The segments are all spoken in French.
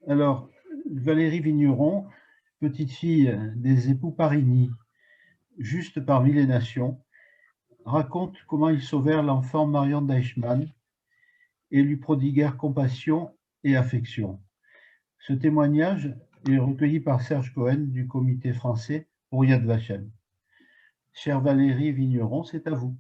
Alors, Valérie Vigneron, petite fille des époux Parigny, juste parmi les nations, raconte comment ils sauvèrent l'enfant Marion d'Eichmann et lui prodiguèrent compassion et affection. Ce témoignage est recueilli par Serge Cohen du Comité français pour Yad Vashem. Chère Valérie Vigneron, c'est à vous.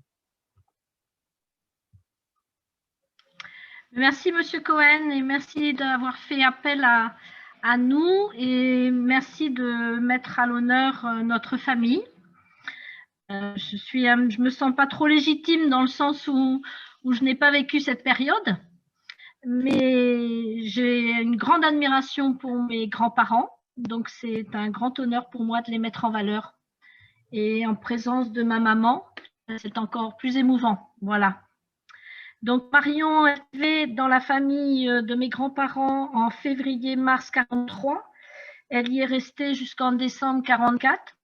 Merci Monsieur Cohen et merci d'avoir fait appel à nous et merci de mettre à l'honneur notre famille. Je me sens pas trop légitime dans le sens où je n'ai pas vécu cette période, mais j'ai une grande admiration pour mes grands-parents, donc c'est un grand honneur pour moi de les mettre en valeur. Et en présence de ma maman, c'est encore plus émouvant. Voilà. Donc Marion est arrivée dans la famille de mes grands-parents en février-mars 43. Elle y est restée jusqu'en décembre 44.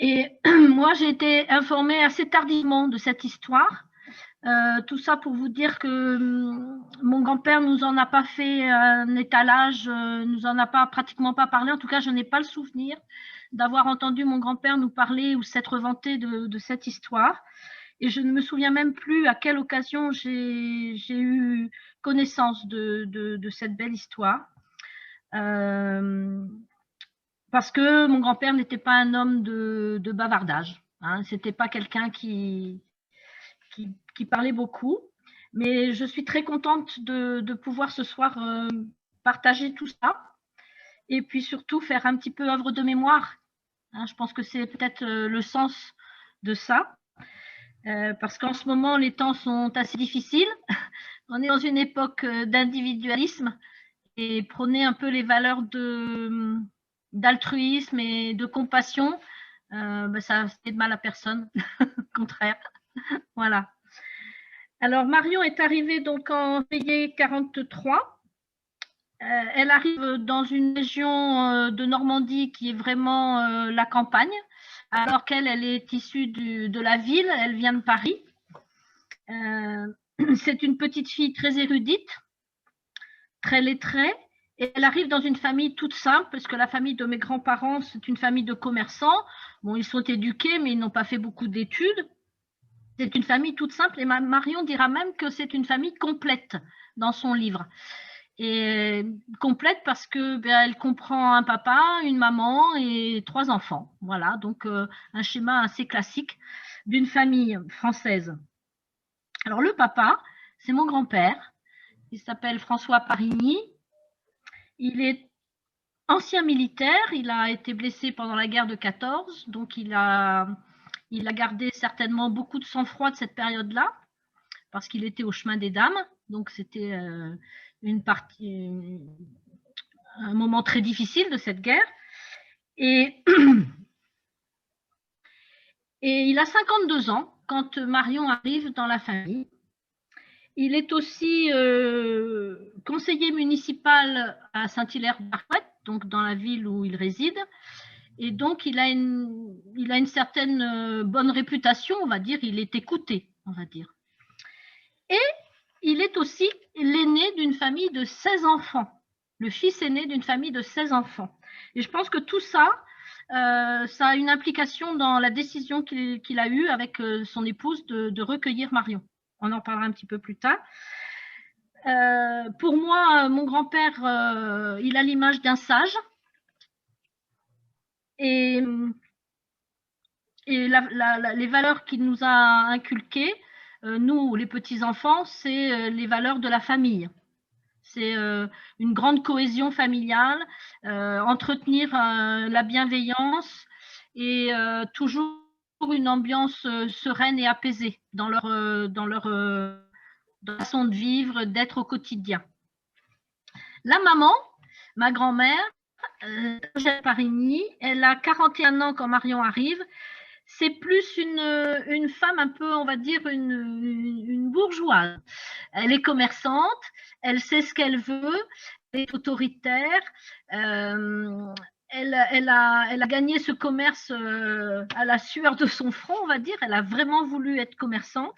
Et moi, j'ai été informée assez tardivement de cette histoire. Tout ça pour vous dire que mon grand-père nous en a pas fait un étalage, nous en a pas pratiquement pas parlé. En tout cas, je n'ai pas le souvenir d'avoir entendu mon grand-père nous parler ou s'être vanté de cette histoire. Et je ne me souviens même plus à quelle occasion j'ai eu connaissance de cette belle histoire. Parce que mon grand-père n'était pas un homme de bavardage. Hein. C'était pas quelqu'un qui parlait beaucoup. Mais je suis très contente de pouvoir ce soir partager tout ça. Et puis surtout faire un petit peu œuvre de mémoire. Hein, je pense que c'est peut-être le sens de ça. Parce qu'en ce moment, les temps sont assez difficiles. On est dans une époque d'individualisme et prôner un peu les valeurs d'altruisme et de compassion, ça fait de mal à personne, au contraire. Voilà. Alors, Marion est arrivée donc en février 43. Elle arrive dans une région de Normandie qui est vraiment la campagne, alors qu'elle est issue de la ville, elle vient de Paris. C'est une petite fille très érudite, très lettrée, et elle arrive dans une famille toute simple, parce que la famille de mes grands-parents, c'est une famille de commerçants. Bon, ils sont éduqués, mais ils n'ont pas fait beaucoup d'études. C'est une famille toute simple, et Marion dira même que c'est une famille complète dans son livre. Et complète parce que elle comprend un papa, une maman et 3 enfants. Voilà, donc un schéma assez classique d'une famille française. Alors le papa, c'est mon grand-père. Il s'appelle François Parigny. Il est ancien militaire. Il a été blessé pendant la guerre de 14. Donc il a gardé certainement beaucoup de sang-froid de cette période-là parce qu'il était au chemin des dames. Donc c'était un moment très difficile de cette guerre. Et il a 52 ans quand Marion arrive dans la famille. Il est aussi conseiller municipal à Saint-Hilaire-Barouette, donc dans la ville où il réside. Et donc, il a une certaine bonne réputation, on va dire. Il est écouté, on va dire. Et il est aussi l'aîné d'une famille de 16 enfants, le fils aîné d'une famille de 16 enfants. Et je pense que tout ça, ça a une implication dans la décision qu'il a eue avec son épouse de recueillir Marion. On en parlera un petit peu plus tard. Pour moi, mon grand-père, il a l'image d'un sage. Et les valeurs qu'il nous a inculquées, nous, les petits-enfants, c'est les valeurs de la famille. C'est une grande cohésion familiale, entretenir la bienveillance et toujours une ambiance sereine et apaisée dans leur façon de vivre, d'être au quotidien. La maman, ma grand-mère, Eugène Parigny, elle a 41 ans quand Marion arrive. C'est plus une femme un peu, on va dire, une bourgeoise. Elle est commerçante, elle sait ce qu'elle veut, elle est autoritaire, elle a gagné ce commerce à la sueur de son front, on va dire. Elle a vraiment voulu être commerçante.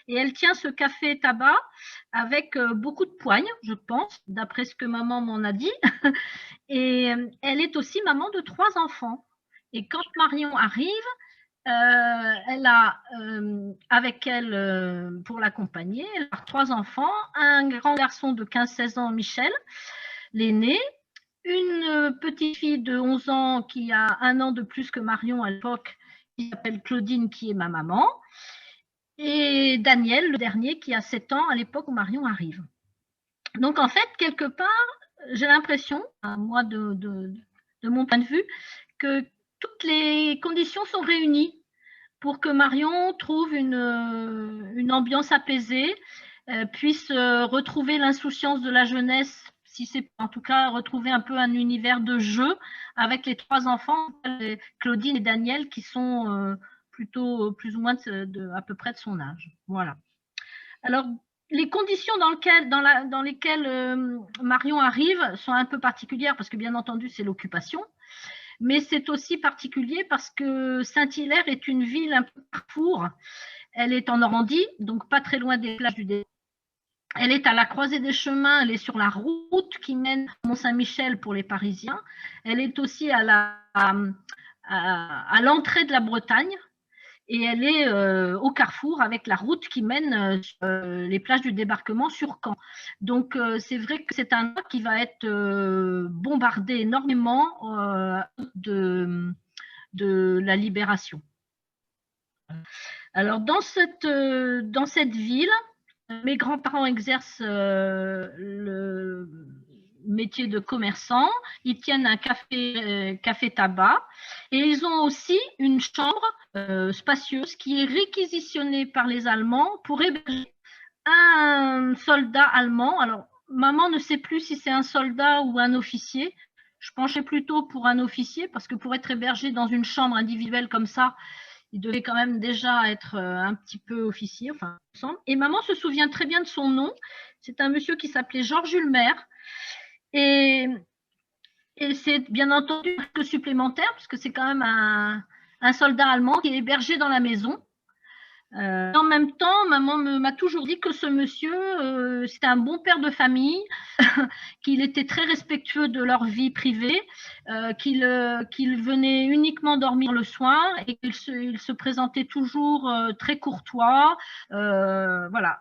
Et elle tient ce café-tabac avec beaucoup de poignes, je pense, d'après ce que maman m'en a dit. Et elle est aussi maman de 3 enfants. Et quand Marion arrive, elle a avec elle, pour l'accompagner, elle a 3 enfants, un grand garçon de 15-16 ans, Michel, l'aîné, une petite fille de 11 ans qui a 1 an de plus que Marion à l'époque, qui s'appelle Claudine, qui est ma maman, et Daniel, le dernier, qui a 7 ans à l'époque où Marion arrive. Donc en fait, quelque part, j'ai l'impression, moi de mon point de vue, que toutes les conditions sont réunies pour que Marion trouve une ambiance apaisée, puisse retrouver l'insouciance de la jeunesse, si c'est en tout cas retrouver un peu un univers de jeu avec les 3 enfants, Claudine et Daniel, qui sont plutôt plus ou moins à peu près de son âge. Voilà. Alors, les conditions dans lesquelles Marion arrive sont un peu particulières parce que bien entendu c'est l'occupation, mais c'est aussi particulier parce que Saint-Hilaire est une ville un peu carrefour. Elle est en Normandie, donc pas très loin des plages du Dé. Elle est à la croisée des chemins, elle est sur la route qui mène à Mont-Saint-Michel pour les Parisiens. Elle est aussi à l'entrée de la Bretagne. Et elle est au carrefour avec la route qui mène sur les plages du débarquement sur Caen. Donc c'est vrai que c'est un endroit qui va être bombardé énormément de la libération. Alors dans cette ville, mes grands-parents exercent le métier de commerçant, ils tiennent un café-tabac et ils ont aussi une chambre spacieuse qui est réquisitionnée par les Allemands pour héberger un soldat allemand. Alors, maman ne sait plus si c'est un soldat ou un officier. Je penchais plutôt pour un officier parce que pour être hébergé dans une chambre individuelle comme ça, il devait quand même déjà être un petit peu officier. Enfin, et maman se souvient très bien de son nom. C'est un monsieur qui s'appelait Georges Ulmer. Et c'est bien entendu un risque supplémentaire, puisque c'est quand même un soldat allemand qui est hébergé dans la maison. En même temps, maman m'a toujours dit que ce monsieur, c'était un bon père de famille, qu'il était très respectueux de leur vie privée, qu'il venait uniquement dormir le soir et qu'il se présentait toujours très courtois. Voilà.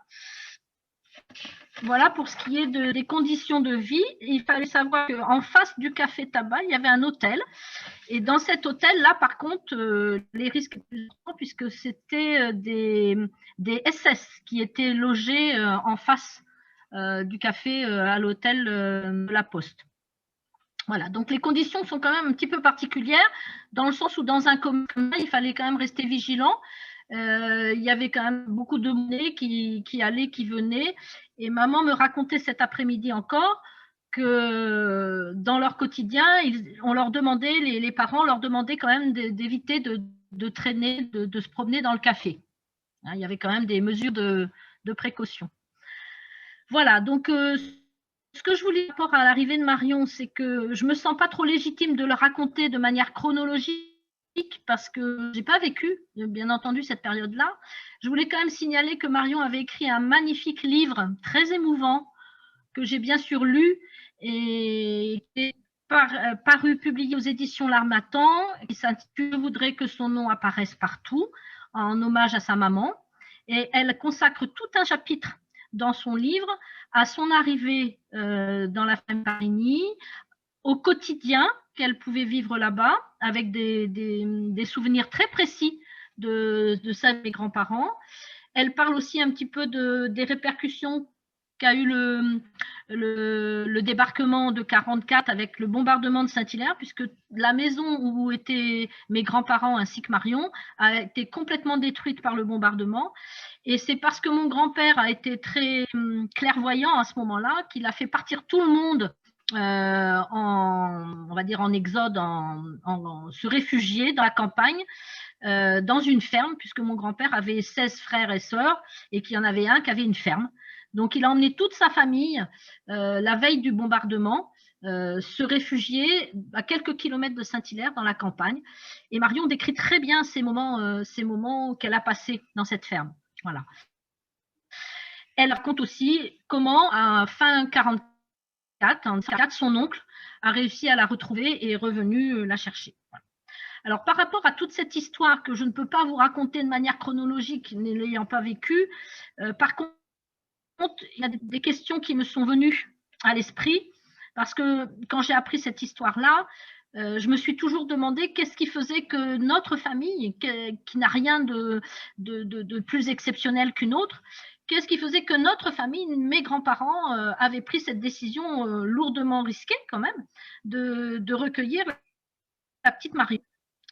Voilà pour ce qui est des conditions de vie. Il fallait savoir qu'en face du café-tabac, il y avait un hôtel. Et dans cet hôtel-là, par contre, les risques étaient plus grands puisque c'était des SS qui étaient logés en face du café à l'hôtel de la Poste. Voilà, donc les conditions sont quand même un petit peu particulières dans le sens où dans un commun, il fallait quand même rester vigilant. Il y avait quand même beaucoup de monnaie qui allaient, qui venaient. Et maman me racontait cet après-midi encore que dans leur quotidien, on leur demandait, les parents leur demandaient quand même d'éviter de traîner, de se promener dans le café. Hein, il y avait quand même des mesures de précaution. Voilà, donc ce que je voulais par rapport à l'arrivée de Marion, c'est que je ne me sens pas trop légitime de le raconter de manière chronologique parce que je n'ai pas vécu, bien entendu, cette période-là. Je voulais quand même signaler que Marion avait écrit un magnifique livre très émouvant que j'ai bien sûr lu et qui est paru, publié aux éditions L'Harmattan, qui s'intitule « Je voudrais que son nom apparaisse partout » en hommage à sa maman. Et elle consacre tout un chapitre dans son livre à son arrivée dans la famille Parigny, au quotidien qu'elle pouvait vivre là-bas, avec des souvenirs très précis de ça de mes grands-parents. Elle parle aussi un petit peu des répercussions qu'a eu le débarquement de 1944 avec le bombardement de Saint-Hilaire, puisque la maison où étaient mes grands-parents ainsi que Marion a été complètement détruite par le bombardement. Et c'est parce que mon grand-père a été très clairvoyant à ce moment-là qu'il a fait partir tout le monde on va dire en exode, se réfugier dans la campagne, dans une ferme, puisque mon grand-père avait 16 frères et sœurs et qu'il y en avait un qui avait une ferme. Donc, il a emmené toute sa famille la veille du bombardement se réfugier à quelques kilomètres de Saint-Hilaire dans la campagne. Et Marion décrit très bien ces moments qu'elle a passés dans cette ferme. Voilà. Elle raconte aussi comment, à fin 1944, son oncle a réussi à la retrouver et est revenu la chercher. Voilà. Alors, par rapport à toute cette histoire que je ne peux pas vous raconter de manière chronologique, ne l'ayant pas vécue, par contre, il y a des questions qui me sont venues à l'esprit, parce que quand j'ai appris cette histoire-là, je me suis toujours demandé qu'est-ce qui faisait que notre famille, qui n'a rien de plus exceptionnel qu'une autre, qu'est-ce qui faisait que notre famille, mes grands-parents, avaient pris cette décision lourdement risquée quand même, de recueillir la petite Marie.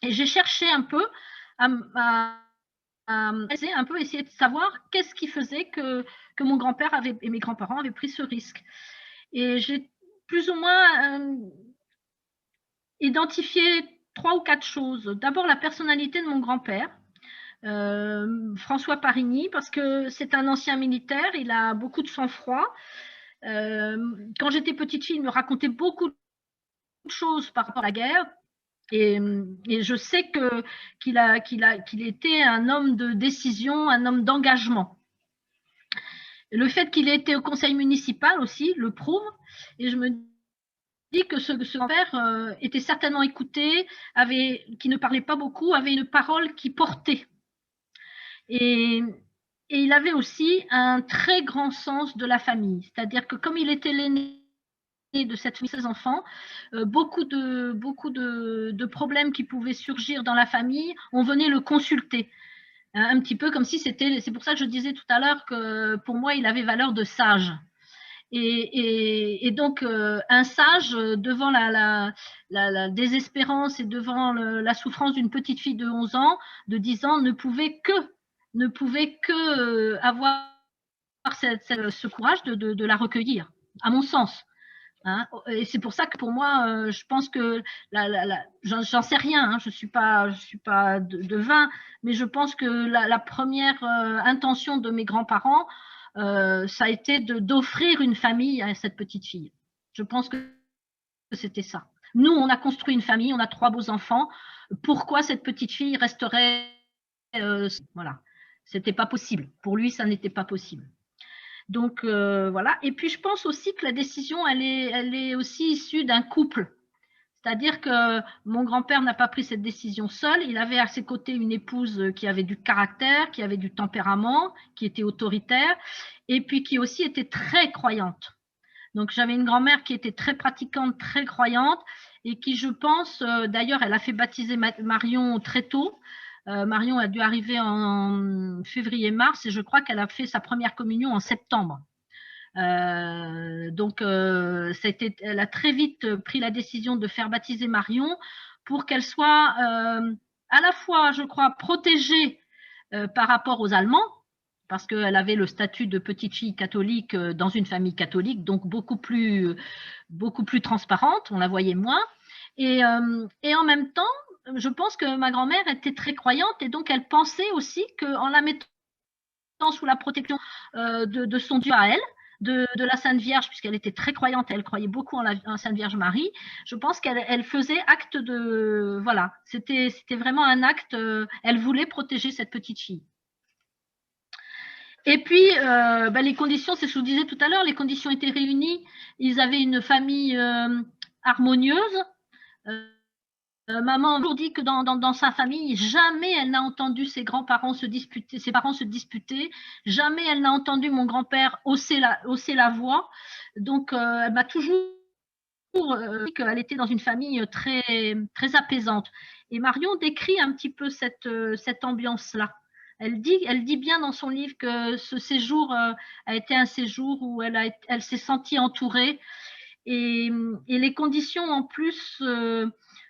Et j'ai cherché un peu essayer de savoir qu'est-ce qui faisait que mon grand-père et mes grands-parents avaient pris ce risque. Et j'ai plus ou moins identifié 3 ou 4 choses. D'abord, la personnalité de mon grand-père, François Parigny, parce que c'est un ancien militaire, il a beaucoup de sang-froid. Quand j'étais petite fille, il me racontait beaucoup de choses par rapport à la guerre. Et je sais qu'il était un homme de décision, un homme d'engagement. Le fait qu'il ait été au conseil municipal aussi le prouve. Et je me dis que ce grand-père était certainement écouté, qui ne parlait pas beaucoup, avait une parole qui portait. Et il avait aussi un très grand sens de la famille. C'est-à-dire que comme il était l'aîné de cette famille, ses enfants, beaucoup de problèmes qui pouvaient surgir dans la famille, on venait le consulter. Un petit peu comme si c'est pour ça que je disais tout à l'heure que pour moi, il avait valeur de sage. Et donc, un sage, devant la désespérance et devant la souffrance d'une petite fille de 11 ans, de 10 ans, ne pouvait que avoir ce courage de la recueillir, à mon sens. Hein, et c'est pour ça que pour moi, je pense que j'en sais rien, hein, je suis pas devin, mais je pense que la première intention de mes grands-parents, ça a été d'offrir une famille à cette petite fille. Je pense que c'était ça. Nous, on a construit une famille, on a 3 beaux enfants. Pourquoi cette petite fille resterait voilà, c'était pas possible. Pour lui, ça n'était pas possible. Donc voilà. Et puis je pense aussi que la décision, elle est aussi issue d'un couple. C'est-à-dire que mon grand-père n'a pas pris cette décision seul. Il avait à ses côtés une épouse qui avait du caractère, qui avait du tempérament, qui était autoritaire, et puis qui aussi était très croyante. Donc j'avais une grand-mère qui était très pratiquante, très croyante, et qui, je pense, d'ailleurs, elle a fait baptiser Marion très tôt. Marion a dû arriver en février-mars et je crois qu'elle a fait sa première communion en septembre. Donc, elle a très vite pris la décision de faire baptiser Marion pour qu'elle soit à la fois, je crois, protégée par rapport aux Allemands, parce qu'elle avait le statut de petite fille catholique dans une famille catholique, donc beaucoup plus transparente, on la voyait moins. Et en même temps, je pense que ma grand-mère était très croyante et donc elle pensait aussi qu'en la mettant sous la protection de son Dieu à elle, de la Sainte Vierge, puisqu'elle était très croyante, elle croyait beaucoup en la Sainte Vierge Marie, je pense qu'elle faisait acte de... Voilà, c'était vraiment un acte, elle voulait protéger cette petite fille. Et puis, les conditions, c'est ce que je vous disais tout à l'heure, les conditions étaient réunies, ils avaient une famille harmonieuse. Maman a toujours dit que dans sa famille, jamais elle n'a entendu ses grands-parents se disputer, ses parents se disputer, jamais elle n'a entendu mon grand-père hausser la voix. Donc, elle m'a toujours dit qu'elle était dans une famille très, très apaisante. Et Marion décrit un petit peu cette ambiance-là. Elle dit bien dans son livre que ce séjour a été un séjour où elle s'est sentie entourée. Et les conditions en plus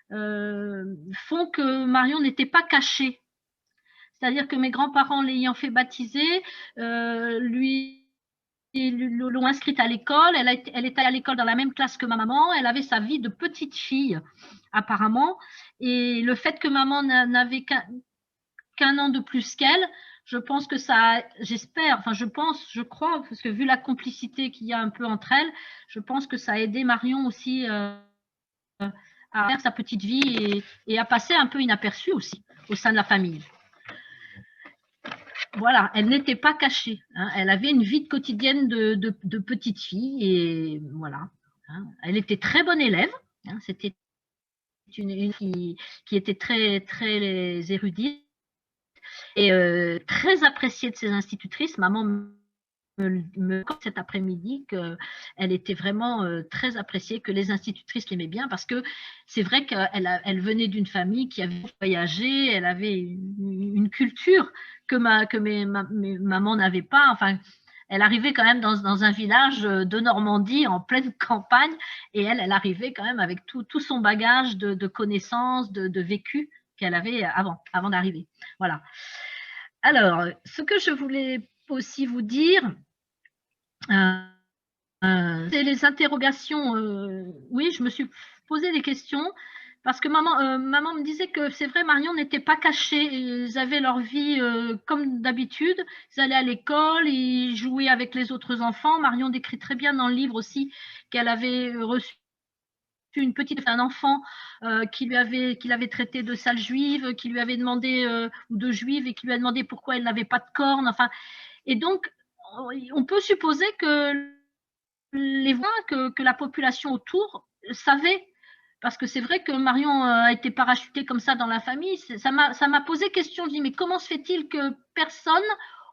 font que Marion n'était pas cachée. C'est-à-dire que mes grands-parents l'ayant fait baptiser, l'ont inscrite à l'école. Elle était à l'école dans la même classe que ma maman. Elle avait sa vie de petite fille, apparemment. Et le fait que maman n'avait qu'un an de plus qu'elle, je pense que ça, j'espère, enfin je crois, parce que vu la complicité qu'il y a un peu entre elles, je pense que ça a aidé Marion aussi à faire sa petite vie et à passer un peu inaperçue aussi au sein de la famille. Voilà, elle n'était pas cachée. Hein, elle avait une vie quotidienne de petite fille et voilà. Hein, elle était très bonne élève. Hein, c'était une qui était très, très érudite et très appréciée de ses institutrices. Maman me cet après-midi qu'elle était vraiment très appréciée, que les institutrices l'aimaient bien parce que c'est vrai qu'elle venait d'une famille qui avait voyagé, elle avait une culture que mes mamans n'avaient pas. Enfin, elle arrivait quand même dans un village de Normandie en pleine campagne et elle arrivait quand même avec tout son bagage de connaissances, de vécu qu'elle avait avant d'arriver. Voilà. Alors, ce que je voulais aussi vous dire, c'est les interrogations. Oui, je me suis posé des questions parce que maman me disait que c'est vrai, Marion n'était pas cachée. Ils avaient leur vie comme d'habitude. Ils allaient à l'école, ils jouaient avec les autres enfants. Marion décrit très bien dans le livre aussi qu'elle avait reçu un enfant qui l'avait traité de sale juive, qui lui avait demandé, ou de juive, et qui lui a demandé pourquoi elle n'avait pas de cornes. Enfin, et donc, on peut supposer que les voix que la population autour savait. Parce que c'est vrai que Marion a été parachutée comme ça dans la famille. Ça m'a posé question. Je dis, mais comment se fait-il que personne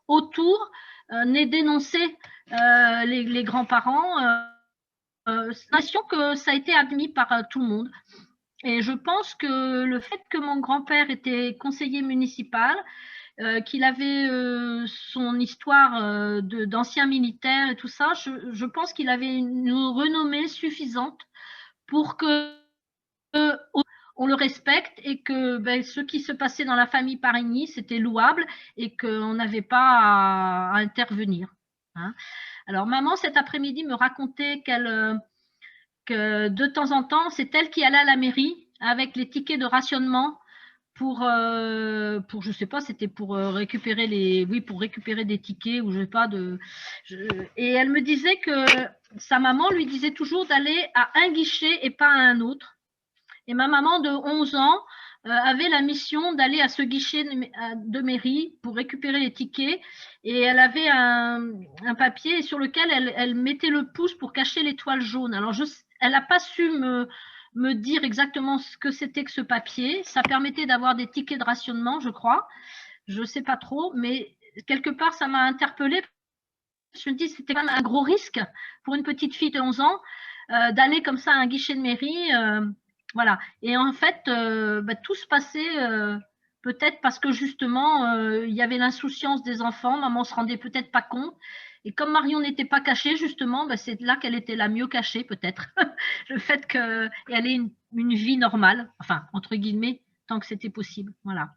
autour n'ait dénoncé les grands-parents l'impression que ça a été admis par tout le monde. Et je pense que le fait que mon grand-père était conseiller municipal, qu'il avait son histoire d'ancien militaire et tout ça, je pense qu'il avait une renommée suffisante pour que on le respecte et que ce qui se passait dans la famille Parigny, c'était louable et qu'on n'avait pas à intervenir. Hein. Alors maman, cet après-midi, me racontait que de temps en temps, c'est elle qui allait à la mairie avec les tickets de rationnement pour je sais pas, c'était pour récupérer pour récupérer des tickets ou je sais pas et elle me disait que sa maman lui disait toujours d'aller à un guichet et pas à un autre. Et ma maman de 11 ans avait la mission d'aller à ce guichet de mairie pour récupérer les tickets et elle avait un papier sur lequel elle mettait le pouce pour cacher l'étoile jaune. Alors elle n'a pas su me dire exactement ce que c'était que ce papier. Ça permettait d'avoir des tickets de rationnement, je crois. Je ne sais pas trop, mais quelque part, ça m'a interpellée. Je me dis, c'était quand même un gros risque pour une petite fille de 11 ans d'aller comme ça à un guichet de mairie. Voilà. Et en fait, tout se passait peut-être parce que justement, il y avait l'insouciance des enfants. Maman ne se rendait peut-être pas compte. Et comme Marion n'était pas cachée, justement, c'est là qu'elle était la mieux cachée, peut-être. Le fait qu'elle ait une vie normale, enfin, entre guillemets, tant que c'était possible. Voilà.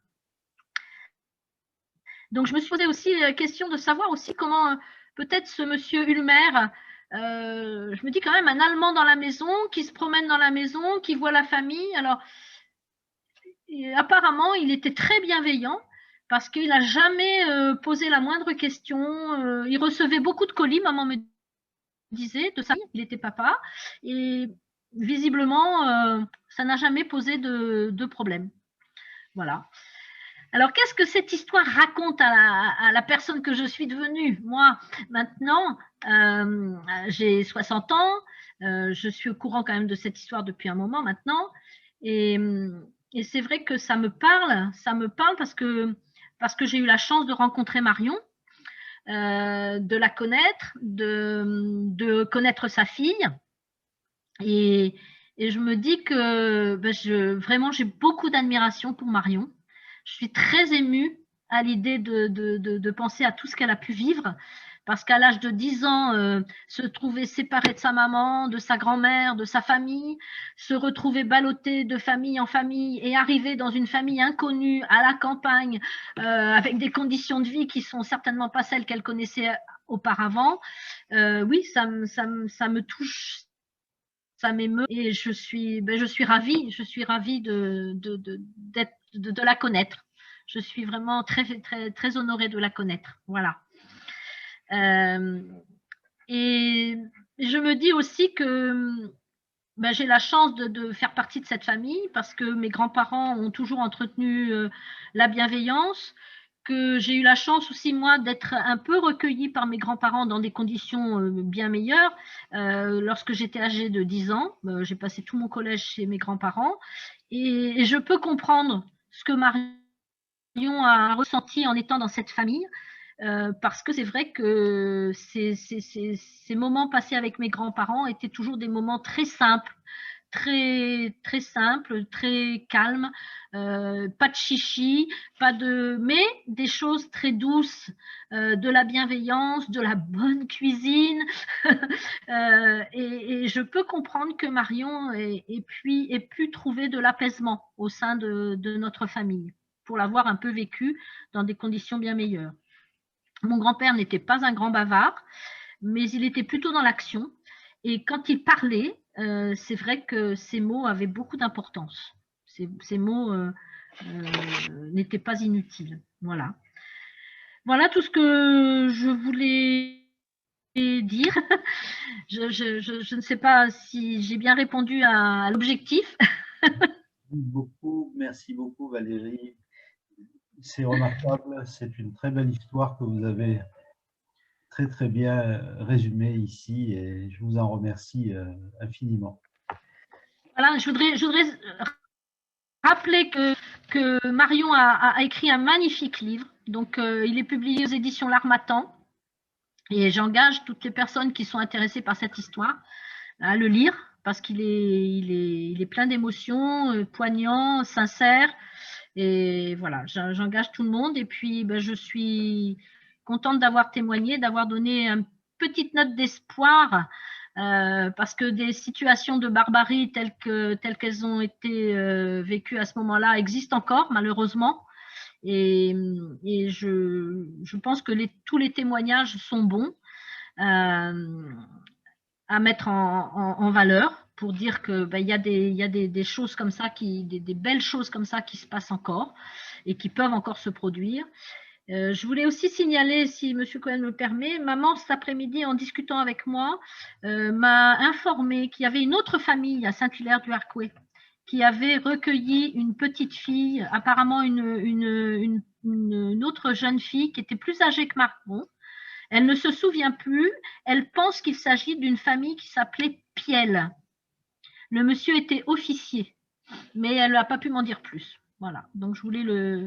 Donc, je me suis posé aussi la question de savoir aussi comment peut-être ce monsieur Ulmer, je me dis quand même un Allemand dans la maison, qui se promène dans la maison, qui voit la famille. Alors, apparemment, il était très bienveillant parce qu'il n'a jamais posé la moindre question. Il recevait beaucoup de colis, maman me disait, de ça, il était papa. Et visiblement, ça n'a jamais posé de problème. Voilà. Alors, qu'est-ce que cette histoire raconte à la personne que je suis devenue? Moi, maintenant, j'ai 60 ans, je suis au courant quand même de cette histoire depuis un moment maintenant, et c'est vrai que ça me parle parce que j'ai eu la chance de rencontrer Marion, de la connaître, de connaître sa fille, et je me dis que vraiment, j'ai beaucoup d'admiration pour Marion. Je suis très émue à l'idée de penser à tout ce qu'elle a pu vivre, parce qu'à l'âge de 10 ans, se trouver séparée de sa maman, de sa grand-mère, de sa famille, se retrouver ballottée de famille en famille et arriver dans une famille inconnue, à la campagne, avec des conditions de vie qui sont certainement pas celles qu'elle connaissait auparavant, oui, ça me touche, ça m'émeut et je suis ravie de la connaître. je suis vraiment très, très, très honorée de la connaître. Voilà. Et je me dis aussi que j'ai la chance de faire partie de cette famille parce que mes grands-parents ont toujours entretenu la bienveillance, que j'ai eu la chance aussi, moi, d'être un peu recueillie par mes grands-parents dans des conditions bien meilleures. Lorsque j'étais âgée de 10 ans, j'ai passé tout mon collège chez mes grands-parents et je peux comprendre ce que Marion a ressenti en étant dans cette famille. Parce que c'est vrai que ces moments passés avec mes grands-parents étaient toujours des moments très simples, très, très simples, très calmes, pas de chichi, mais des choses très douces, de la bienveillance, de la bonne cuisine. Et je peux comprendre que Marion ait pu trouver de l'apaisement au sein de notre famille, pour l'avoir un peu vécu dans des conditions bien meilleures. Mon grand-père n'était pas un grand bavard, mais il était plutôt dans l'action. Et quand il parlait, c'est vrai que ses mots avaient beaucoup d'importance. Ces mots n'étaient pas inutiles. Voilà. Voilà tout ce que je voulais dire. Je ne sais pas si j'ai bien répondu à l'objectif. Merci beaucoup Valérie. C'est remarquable, c'est une très belle histoire que vous avez très très bien résumée ici et je vous en remercie infiniment. Voilà, je voudrais rappeler que Marion a écrit un magnifique livre. Donc, il est publié aux éditions L'Harmattan. Et j'engage toutes les personnes qui sont intéressées par cette histoire à le lire parce qu'il est plein d'émotions, poignant, sincère. Et voilà, j'engage tout le monde. Et puis, je suis contente d'avoir témoigné, d'avoir donné une petite note d'espoir parce que des situations de barbarie telles qu'elles ont été vécues à ce moment-là existent encore, malheureusement. Et je pense que tous les témoignages sont bons à mettre en valeur pour dire que il y a des choses comme ça, des belles choses comme ça qui se passent encore et qui peuvent encore se produire. Je voulais aussi signaler, si M. Cohen me le permet, maman cet après-midi, en discutant avec moi, m'a informé qu'il y avait une autre famille à Saint-Hilaire-du-Harcouët qui avait recueilli une petite fille, apparemment une autre jeune fille qui était plus âgée que Marion. Elle ne se souvient plus, elle pense qu'il s'agit d'une famille qui s'appelait Piel. Le monsieur était officier, mais elle n'a pas pu m'en dire plus. Voilà, donc je voulais le